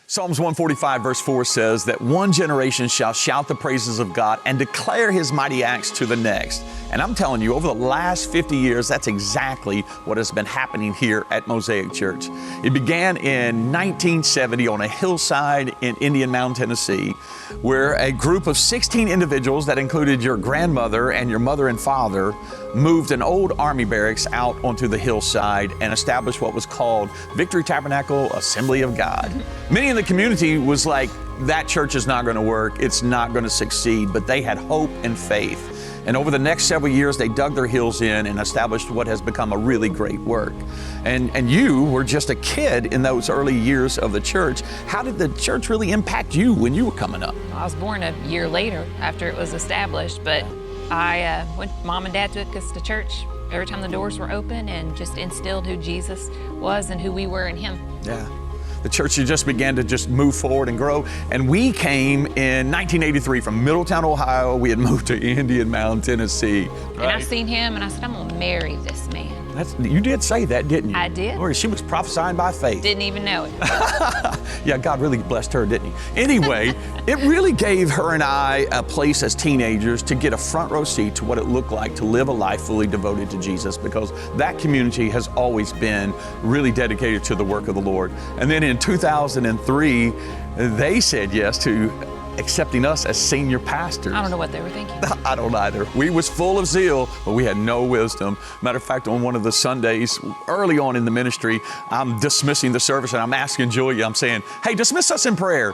Psalms 145 verse 4 says that one generation shall shout the praises of God and declare His mighty acts to the next. And I'm telling you, over the last 50 years, that's exactly what has been happening here at Mosaic Church. It began in 1970 on a hillside in Indian Mountain, Tennessee, where a group of 16 individuals that included your grandmother and your mother and father moved an old army barracks out onto the hillside and established what was called Victory Tabernacle Assembly of God. Many in the community was like, that church is not going to work, it's not going to succeed, but they had hope and faith. And over the next several years, they dug their heels in and established what has become a really great work. And you were just a kid in those early years of the church. How did the church really impact you when you were coming up? I was born a year later after it was established, but Mom and Dad took us to church every time the doors were open and just instilled who Jesus was and who we were in Him. Yeah. The church just began to just move forward and grow. And we came in 1983 from Middletown, Ohio. We had moved to Indian Mountain, Tennessee. And I seen him and I said, I'm gonna marry this man. You did say that, didn't you? I did. Lord, she was prophesying by faith. Didn't even know it. Yeah, God really blessed her, didn't He? Anyway, it really gave her and I a place as teenagers to get a front row seat to what it looked like to live a life fully devoted to Jesus, because that community has always been really dedicated to the work of the Lord. And then in 2003, they said yes to accepting us as senior pastors. I don't know what they were thinking. I don't either. We was full of zeal, but we had no wisdom. Matter of fact, on one of the Sundays, early on in the ministry, I'm dismissing the service and I'm asking Julia, I'm saying, hey, dismiss us in prayer.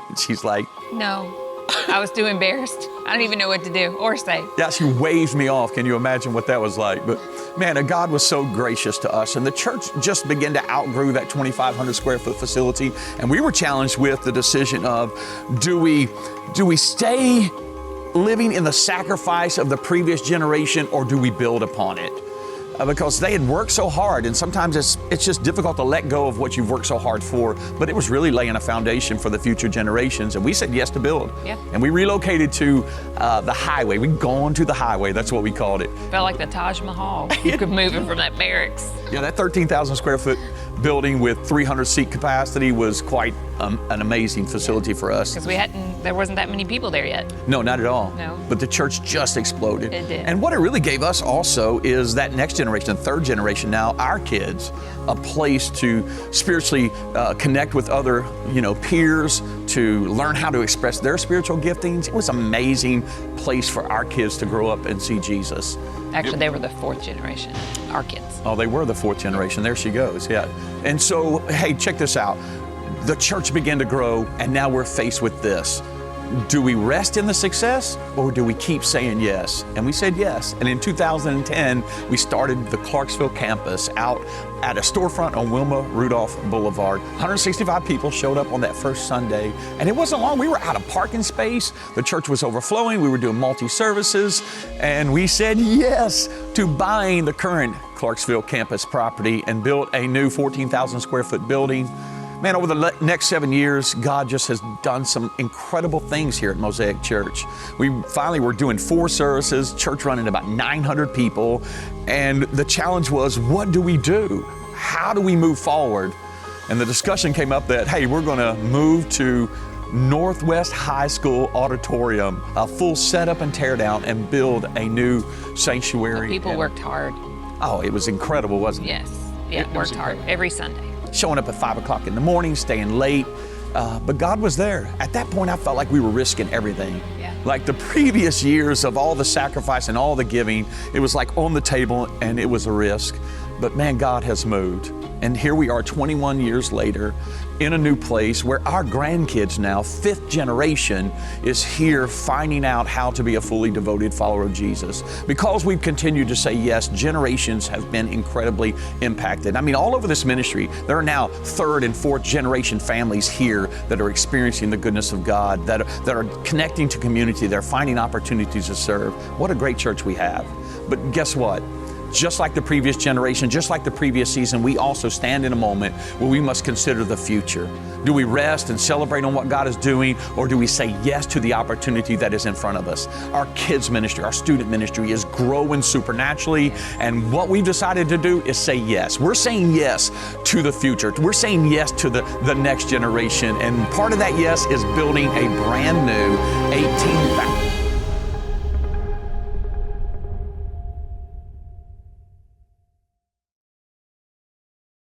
And she's like, no. I was too embarrassed. I don't even know what to do or say. Yeah, she waved me off. Can you imagine what that was like? But man, God was so gracious to us. And the church just began to outgrow that 2,500 square foot facility. And we were challenged with the decision of, do we stay living in the sacrifice of the previous generation, or do we build upon it? Because they had worked so hard, and sometimes it's just difficult to let go of what you've worked so hard for, but it was really laying a foundation for the future generations, and we said yes to build. Yeah. And we relocated to the highway. We'd gone to the highway, that's what we called it. Felt like the Taj Mahal. You could move it from that barracks. Yeah, that 13,000 square foot building with 300 seat capacity was quite an amazing facility for us. Because there wasn't that many people there yet. No, not at all. No. But the church just exploded. It did. And what it really gave us also is that next generation, third generation now, our kids, a place to spiritually connect with other, peers, to learn how to express their spiritual giftings. It was an amazing place for our kids to grow up and see Jesus. Actually, they were the fourth generation, our kids. Oh, they were the fourth generation. There she goes, yeah. And so, hey, check this out. The church began to grow, and now we're faced with this. Do we rest in the success, or do we keep saying yes? And we said yes. And in 2010, we started the Clarksville campus out at a storefront on Wilma Rudolph Boulevard. 165 people showed up on that first Sunday, and it wasn't long. We were out of parking space. The church was overflowing. We were doing multi-services, and we said yes to buying the current Clarksville campus property and built a new 14,000 square foot building. Man, over the next 7 years, God just has done some incredible things here at Mosaic Church. We finally were doing 4 services, church running about 900 people, and the challenge was, what do we do? How do we move forward? And the discussion came up that, hey, we're gonna move to Northwest High School auditorium, a full setup and tear down, and build a new sanctuary. The people worked hard. Oh, it was incredible, wasn't it? Yes, yeah, worked hard every Sunday. Showing up at 5 o'clock in the morning, staying late, but God was there. At that point, I felt like we were risking everything. Yeah. Like the previous years of all the sacrifice and all the giving, it was like on the table and it was a risk. But man, God has moved. And here we are 21 years later in a new place where our grandkids now, 5th generation, is here finding out how to be a fully devoted follower of Jesus. Because we've continued to say yes, generations have been incredibly impacted. I mean, all over this ministry, there are now 3rd and 4th generation families here that are experiencing the goodness of God, that are connecting to community, they're finding opportunities to serve. What a great church we have. But guess what? Just like the previous generation, just like the previous season, we also stand in a moment where we must consider the future. Do we rest and celebrate on what God is doing, or do we say yes to the opportunity that is in front of us? Our kids ministry, our student ministry is growing supernaturally, and what we've decided to do is say yes. We're saying yes to the future. We're saying yes to the next generation, and part of that yes is building a brand new 18,000